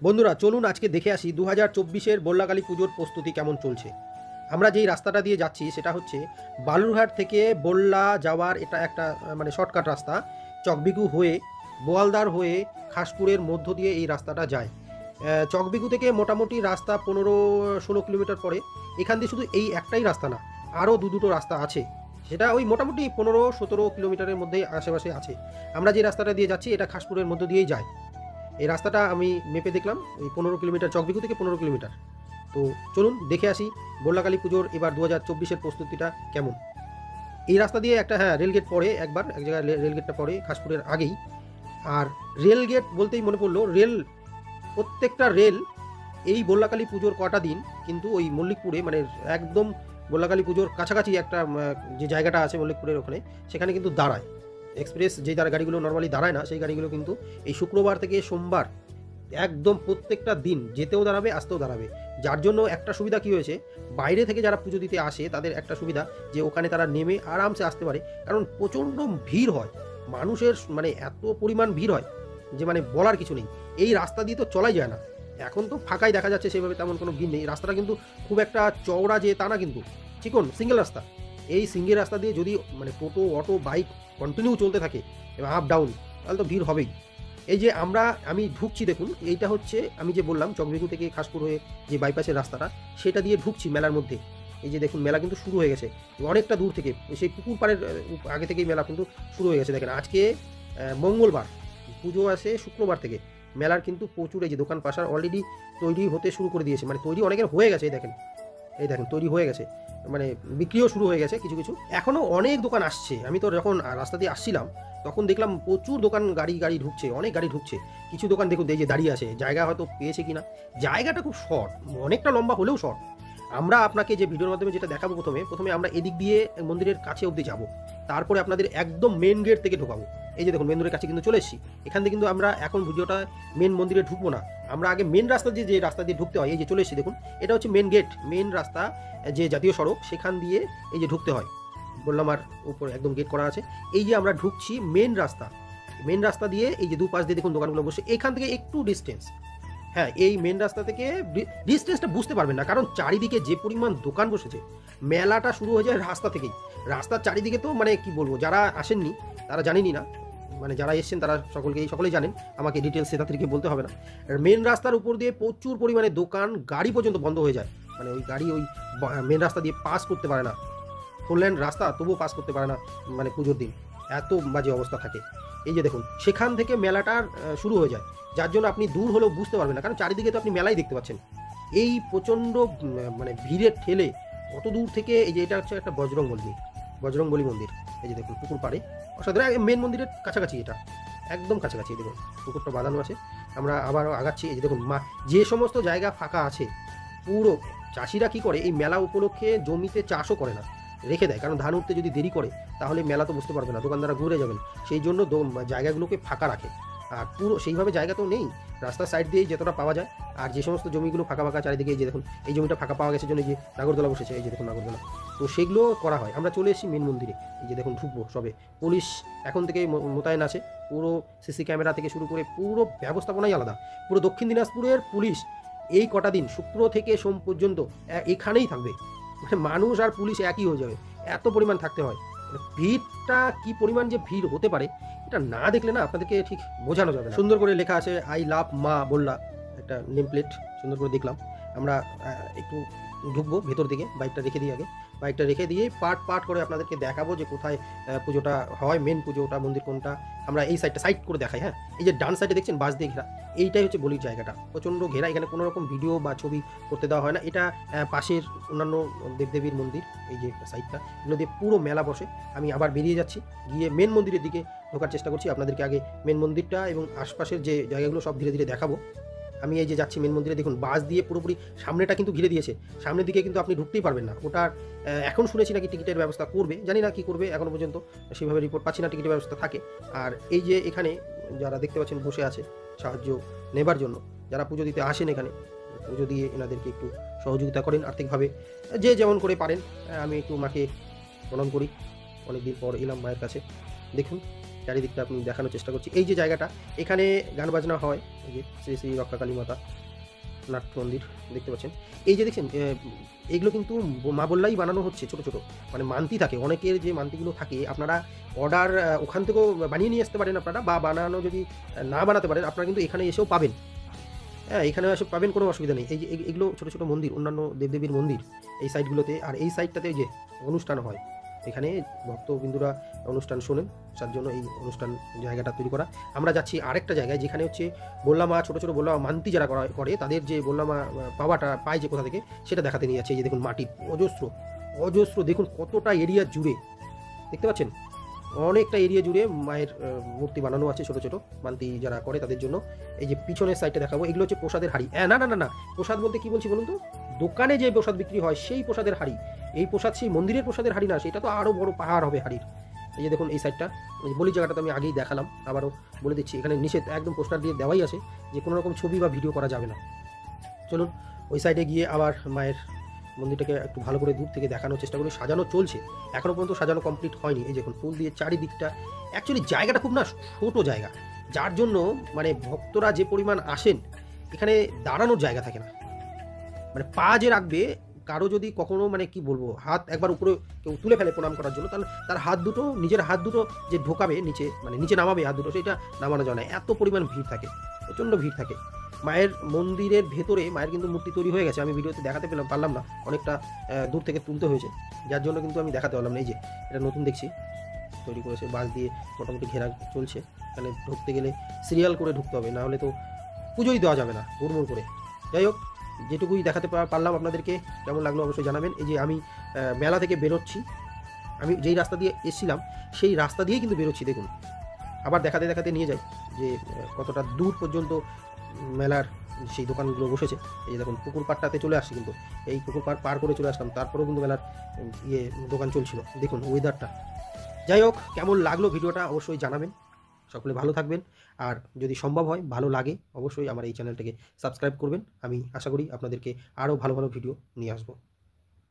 বন্ধুরা চলুন আজকে দেখে আসি 2024-এর বল্লাকালী পুজোর প্রস্তুতি কেমন চলছে। আমরা যেই রাস্তাটা দিয়ে যাচ্ছি সেটা হচ্ছে বালুরঘাট থেকে বল্লা যাওয়ার এটা একটা মানে শর্টকাট রাস্তা। চকবিঘু হয়ে, বোয়ালদার হয়ে, খাসপুরের মধ্য দিয়ে এই রাস্তাটা যায়। চকবিঘু থেকে মোটামুটি রাস্তা 15-16 কিলোমিটার পরে। এখান দিয়ে শুধু এই একটাই রাস্তা না, আরও দুটো রাস্তা আছে। সেটা ওই মোটামুটি 15-17 কিলোমিটারের মধ্যেই আশেপাশে আছে। আমরা যে রাস্তাটা দিয়ে যাচ্ছি এটা খাসপুরের মধ্য দিয়েই যায়। এই রাস্তাটা আমি মেপে দেখলাম ওই 15 কিলোমিটার, চকবিঘু থেকে 15 কিলোমিটার। তো চলুন দেখে আসি বল্লাকালী পুজোর এবার 2024-এর প্রস্তুতিটা কেমন। এই রাস্তা দিয়ে একটা রেলগেট পড়ে, একবার এক জায়গায় রেলগেটটা পড়ে খাসপুরের আগেই। আর রেলগেট বলতেই মনে পড়লো, প্রত্যেকটা রেল এই বল্লাকালী পুজোর কটা দিন কিন্তু ওই মল্লিকপুরে মানে একদম বল্লাকালী পুজোর কাছাকাছি একটা যে জায়গাটা আছে মল্লিকপুরের ওখানে, সেখানে কিন্তু দাঁড়ায়। এক্সপ্রেস যে গাড়িগুলো নর্মালি দাঁড়ায় না, সেই গাড়িগুলো কিন্তু এই শুক্রবার থেকে সোমবার একদম প্রত্যেকটা দিন যেতেও দাঁড়াবে, আসতেও দাঁড়াবে। যার জন্য একটা সুবিধা কী হয়েছে, বাইরে থেকে যারা পুজো দিতে আসে তাদের একটা সুবিধা যে ওখানে তারা নেমে আরামসে আসতে পারে। কারণ প্রচণ্ড ভিড় হয়, মানুষের মানে এত পরিমাণ ভিড় হয় যে মানে বলার কিছু নেই। এই রাস্তা দিয়ে তো চলাই যায় না। এখন তো ফাঁকাই দেখা যাচ্ছে, সেভাবে তেমন কোনো ভিড় নেই। রাস্তাটা কিন্তু খুব একটা চওড়া যে তা না, কিন্তু চিকন সিঙ্গেল রাস্তা। এই সিঙ্গেল রাস্তা দিয়ে যদি মানে টোটো, অটো, বাইক কন্টিনিউ চলতে থাকে এবং আপ ডাউন, তাহলে তো ভিড় হবেই। এই যে আমি ঢুকছি, দেখুন এইটা হচ্ছে আমি যে বললাম চকবিঘু থেকে খাসপুর হয়ে যে বাইপাসের রাস্তাটা, সেটা দিয়ে ঢুকছি মেলার মধ্যে। এই যে দেখুন মেলা কিন্তু শুরু হয়ে গেছে অনেকটা দূর থেকে, সেই পুকুর পাড়ের আগে থেকেই মেলা কিন্তু শুরু হয়ে গেছে। দেখেন আজকে মঙ্গলবার, পুজো আছে শুক্রবার থেকে। মেলার কিন্তু প্রচুর এই যে দোকান পাশার অলরেডি তৈরি হতে শুরু করে দিয়েছে, মানে তৈরি অনেকের হয়ে গেছে। এই দেখেন তৈরি হয়ে গেছে, মানে বিক্রিও শুরু হয়ে গেছে কিছু কিছু। এখনও অনেক দোকান আসছে। আমি তো যখন রাস্তা দিয়ে আসছিলাম তখন দেখলাম প্রচুর দোকান, গাড়ি ঢুকছে, অনেক গাড়ি ঢুকছে। কিছু দোকান দেখুন এই যে দাঁড়িয়ে আছে, জায়গা হয়তো পেয়েছে কিনা। জায়গাটা খুব শর্ট, অনেকটা লম্বা হলেও শর্ট। আমরা আপনাকে যে ভিডিওর মাধ্যমে যেটা দেখাবো, প্রথমে আমরা এদিক দিয়ে মন্দিরের কাছে অবধি যাব, তারপরে আপনাদের একদম মেন গেট থেকে ঢোকাবো। এই যে দেখুন মন্দিরের কাছে কিন্তু চলে এসেছি। এখান থেকে কিন্তু আমরা এখন ভিডিওটা মেন মন্দিরে ঢুকবো না, আমরা আগে মেন রাস্তা যে রাস্তা দিয়ে ঢুকতে হয়, এই যে চলে এসেছি দেখুন, এটা হচ্ছে মেন গেট, মেন রাস্তা, যে জাতীয় সড়ক, সেখান দিয়ে এই যে ঢুকতে হয়। বললাম আর উপর একদম গেট করা আছে। এই যে আমরা ঢুকছি মেন রাস্তা দিয়ে, এই যে দুপাশ দিয়ে দেখুন দোকানগুলো বসে, এখান থেকে একটু ডিস্টেন্স। এই মেন রাস্তা থেকে ডিস্টেন্সটা বুঝতে পারবেন না, কারণ চারিদিকে যে পরিমাণ দোকান বসেছে। মেলাটা শুরু হয়ে যায় রাস্তা থেকেই। রাস্তার চারিদিকে তো মানে কি বলবো, যারা আসেননি তারা জানেনই না, মানে যারা এসছেন তারা সকলেই জানেন, আমাকে ডিটেলসে তাদেরকে বলতে হবে না। মেন রাস্তার উপর দিয়ে প্রচুর পরিমাণে দোকান, গাড়ি পর্যন্ত বন্ধ হয়ে যায়। মানে ওই গাড়ি ওই মেন রাস্তা দিয়ে পাস করতে পারে না। 4 লেন রাস্তা, তবুও পাস করতে পারে না মানে পুজোর দিন, এত বাজে অবস্থা থাকে। এই যে দেখুন সেখান থেকে মেলাটার শুরু হয়ে যায়, যার জন্য আপনি দূর হলেও বুঝতে পারবেন না, কারণ চারিদিকে তো আপনি মেলাই দেখতে পাচ্ছেন। এই প্রচণ্ড মানে ভিড়ের ঠেলে কত দূর থেকে, এই যে এটা হচ্ছে একটা বজরংবলী মন্দির। এই যে দেখুন পুকুর পাড়ে, অসাধারণ মেন মন্দিরের কাছাকাছি, এটা একদম কাছাকাছি। দেখুন পুকুরটা বাঁধানো আছে। আমরা আবারও আগাচ্ছি। এই যে দেখুন যে সমস্ত জায়গা ফাঁকা আছে, পুরো চাষিরা কি করে, এই মেলা উপলক্ষে জমিতে চাষও করে না, রেখে দেয়। কারণ ধান উঠতে যদি দেরি করে তাহলে মেলা তো বুঝতে পারবে না, দোকানদাররা ঘুরে যাবেন। সেই জন্য জায়গাগুলোকে ফাঁকা রাখে। আর পুরো সেইভাবে জায়গা তো নেই, রাস্তার সাইড দিয়েই যতটা পাওয়া যায়। আর যে সমস্ত জমিগুলো ফাঁকা চারিদিকে, এই যে দেখুন এই জমিটা ফাঁকা পাওয়া গেছে জন্য যে নাগরদোলা বসেছে, এই যে দেখুন নাগরদোলা, তো সেগুলো করা হয়। আমরা চলে এসেছি মেন মন্দিরে। এই যে দেখুন ঢুকবো সবে, পুলিশ এখন থেকে মোতায়েন আছে। পুরো সিসি ক্যামেরা থেকে শুরু করে পুরো ব্যবস্থাপনাই আলাদা। পুরো দক্ষিণ দিনাজপুরের পুলিশ এই কটা দিন শুক্র থেকে সোম পর্যন্ত এখানেই থাকবে। মানে মানুষ আর পুলিশ একই হয়ে যাবে, এত পরিমাণ থাকতে হয়। ভিড়টা কি পরিমাণ যে ভিড় হতে পারে, এটা না দেখলে না আপনাদেরকে ঠিক বোঝানো যাবে না। সুন্দর করে লেখা আছে আই লাভ মা বল্লা, একটা নেম প্লেট সুন্দর করে দেখলাম। আমরা একটু ঢুকবো ভেতর দিকে, বাইকটা রেখে দিয়ে পার্ট করে আপনাদেরকে দেখাবো যে কোথায় পুজোটা হয়, মেন পুজোটা মন্দির কোনটা। আমরা এই সাইড করে দেখাই। এই যে ডান সাইডে দেখছেন বাস দিয়ে ঘেরা, এইটাই হচ্ছে বলির জায়গাটা, প্রচণ্ড ঘেরা। এখানে কোনো রকম ভিডিও বা ছবি করতে দেওয়া হয় না। এটা পাশের অন্যান্য দেবদেবীর মন্দির, এই যে সাইডটা, এগুলো দিয়ে পুরো মেলা বসে। আমি আবার বেরিয়ে যাচ্ছি, গিয়ে মেন মন্দিরের দিকে ঢোকার চেষ্টা করছি। আপনাদেরকে আগে মেন মন্দিরটা এবং আশপাশের যে জায়গাগুলো সব ধীরে ধীরে দেখাবো। আমি এই যে যাচ্ছি মেন মন্দিরে, দেখুন বাস দিয়ে পুরোপুরি সামনেটা কিন্তু ঘিরে দিয়েছে। সামনের দিকে কিন্তু আপনি ঢুকতেই পারবেন না। ওটার এখন শুনেছি নাকি টিকিটের ব্যবস্থা করবে, জানি না কি করবে, এখনও পর্যন্ত সেভাবে রিপোর্ট পাচ্ছি না টিকিটের ব্যবস্থা থাকে। আর এই যে এখানে যারা দেখতে পাচ্ছেন বসে আছে সাহায্য নেবার জন্য, যারা পুজো দিতে আসেন এখানে, পুজো দিয়ে এনাদেরকে একটু সহযোগিতা করেন আর্থিকভাবে, যে যেমন করে পারেন। আমি একটু মাকে প্রণাম করি, অনেকদিন পর এলাম মায়ের কাছে। দেখুন চারিদিকটা আপনি দেখানোর চেষ্টা করছি। এই যে জায়গাটা, এখানে গান বাজনা হয়, এই যে শ্রী শ্রী রক্ষাকালী মাতা নাট্য মন্দির দেখতে পাচ্ছেন। এই যে দেখছেন এগুলো কিন্তু মা বললাই বানানো হচ্ছে ছোট ছোট, মানে মান্তি থাকে, অনেকের যে মান্তিগুলো থাকে আপনারা অর্ডার ওখান থেকেও বানিয়ে নিয়ে আসতে পারেন আপনারা, বা বানানো যদি না বানাতে পারেন আপনারা কিন্তু এখানে এসেও পাবেন। হ্যাঁ, এখানেও এসে পাবেন, কোনো অসুবিধা নেই। এই যে এগুলো ছোটো ছোটো মন্দির, অন্যান্য দেবদেবীর মন্দির এই সাইডগুলোতে, আর এই সাইডটাতে যে অনুষ্ঠান হয়, এখানে ভক্তবিন্দুরা অনুষ্ঠান শোনেন, তার জন্য এই অনুষ্ঠান জায়গাটা তৈরি করা। আমরা যাচ্ছি আরেকটা জায়গায়, যেখানে হচ্ছে বললা মা, ছোটো ছোটো বললা মান্তি যারা করে তাদের যে বললা মা পাওয়াটা পায় যে কোথা থেকে, সেটা দেখাতে নিয়ে যাচ্ছে। এই যে দেখুন মাটির অজস্র অজস্র, দেখুন কতটা এরিয়া জুড়ে, দেখতে পাচ্ছেন অনেকটা এরিয়া জুড়ে মায়ের মূর্তি বানানো আছে ছোটো ছোটো মান্তি যারা করে তাদের জন্য। এই যে পিছনের সাইডটা দেখাবো, এগুলো হচ্ছে প্রসাদের হাঁড়ি। না না না না, প্রসাদ বলতে কি বলছি বলুন তো, দোকানে যে প্রসাদ বিক্রি হয় সেই প্রসাদের হাঁড়ি। এই প্রসাদ সেই মন্দিরের প্রসাদের হাঁড়ি না, সেটা তো আরও বড় পাহাড় হবে হাঁড়ির। এই যে দেখুন এই সাইডটা, বলি জায়গাটা তো আমি আগেই দেখালাম, আবারও বলে দিচ্ছি, এখানে নিষেধ, একদম পোস্টার দিয়ে দেওয়াই আছে যে কোনো রকম ছবি বা ভিডিও করা যাবে না। চলুন ওই সাইডে গিয়ে আবার মায়ের মন্দিরটাকে একটু ভালো করে দূর থেকে দেখানোর চেষ্টা করি। সাজানো চলছে, এখনও পর্যন্ত সাজানো কমপ্লিট হয়নি। এই দেখুন ফুল দিয়ে চারিদিকটা, অ্যাকচুয়ালি জায়গাটা খুব না ছোটো জায়গা, যার জন্য মানে ভক্তরা যে পরিমাণ আসেন এখানে দাঁড়ানোর জায়গা থাকে না, মানে পা যে রাখবে, কারো যদি কখনো মানে কি বলবো হাত একবার উপরে কেউ তুলে ফেলে প্রণাম করার জন্য, তাহলে তার হাত দুটো, নিজের হাত দুটো যে ঢোকাবে নিচে, মানে নিচে নামাবে হাত দুটো, সেটা নামানো যায় না, এত পরিমাণ ভিড় থাকে, প্রচণ্ড ভিড় থাকে। মায়ের মন্দিরের ভেতরে মায়ের কিন্তু মূর্তি তৈরি হয়ে গেছে, আমি ভিডিওতে দেখাতে পারলাম না, অনেকটা দূর থেকে তুলতে হয়েছে, যার জন্য কিন্তু আমি দেখাতে পারলাম না। এই যে এটা নতুন দেখছি তৈরি করেছে, বাঁশ দিয়ে মোটামুটি ঘেরা চলছে। এখানে ঢুকতে গেলে সিরিয়াল করে ঢুকতে হবে, না হলে তো পুজোই দেওয়া যাবে না হুড়মুড় করে। যাই হোক, যেটুকুই দেখাতে পারলাম আপনাদেরকে, কেমন লাগলো অবশ্যই জানাবেন। এই যে আমি মেলা থেকে বেরোচ্ছি, আমি যেই রাস্তা দিয়ে এসেছিলাম সেই রাস্তা দিয়েই কিন্তু বেরোচ্ছি, দেখুন আবার দেখাতে দেখাতে নিয়ে যাই যে কতটা দূর পর্যন্ত মেলার সেই দোকানগুলো বসেছে। এই যে দেখুন পুকুর পাড়টাতে চলে আসছি, কিন্তু এই পুকুর পাড় পার করে চলে আসলাম, তারপরেও কিন্তু মেলার দোকান চলছিল, দেখুন ওয়েদারটা। যাই হোক, কেমন লাগলো ভিডিওটা অবশ্যই জানাবেন, সকলে ভালো থাকবেন, আর যদি সম্ভব হয় ভালো লাগে অবশ্যই আমার এই চ্যানেলটাকে সাবস্ক্রাইব করবেন। আমি আশা করি আপনাদেরকে আরও ভালো ভালো ভিডিও নিয়ে আসবো।